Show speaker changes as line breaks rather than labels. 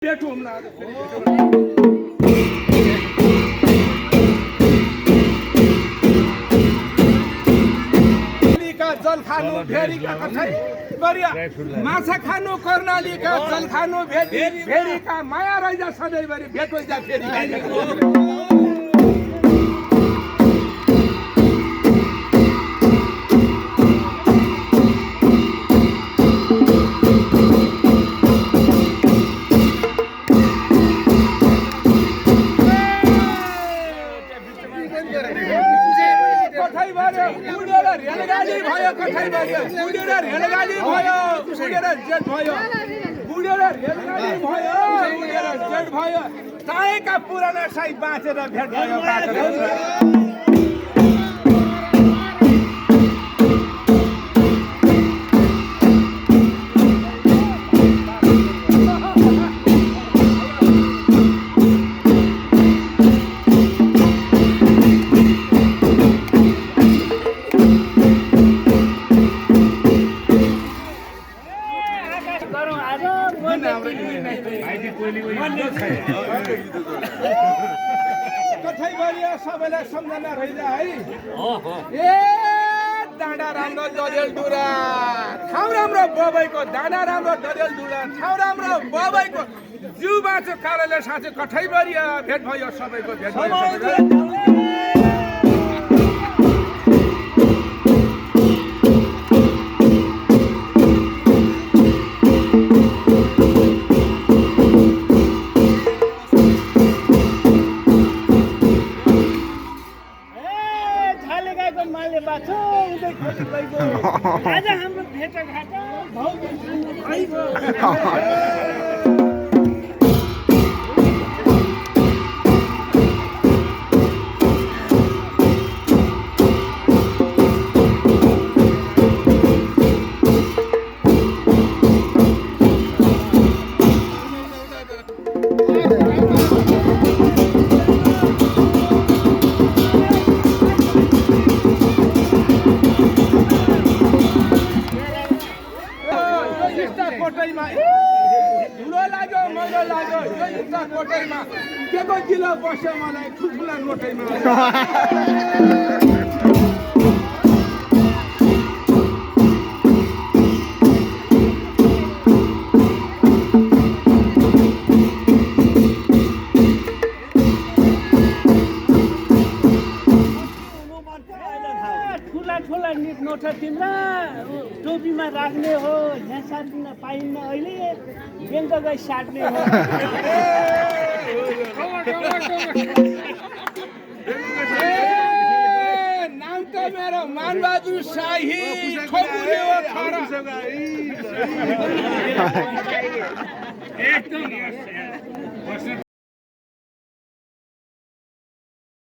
बैठो ना जल खानु भेरीका कठै गरिया माछा खानु कर्णालीका जल खानु भेरीका माया रैजा सधैँभरि भेटो जा फेरि रेलगाडी भयो कठैबारी उडेर रेलगाडी भयो उडेर जेट भयो उडेर रेलगाडी भयो उडेर जेट भयो चाहेका पुराना साई बाँचेर भेट भयो कठैबारीया सबैलाई सम्झना रहिजा है ए डाँडा राम्रो दरेल डुरा ठाउँ राम्रो बबैको डाँडा राम्रो दरेल डुरा ठाउँ राम्रो बबैको जिउ बाँचो कारणले साँच्चै कठैबारीया भेट भयो सबैको भेट भयो
आज हाम्रो भेटघाट धुलो लाग्यो मैलो लाग्यो यो इच्छा कोटैमा के को जिल्ला बस्यो मलाई ठुल्ठुला नोटैमा ठुला नोटा तिम्रा टोपीमा राख्ने हो यहाँ साट्न पाइन्न अहिले बेलुका गई साट्ने हो
नाम त मेरो मानबहादुर शाही ठोकुरे हो खरा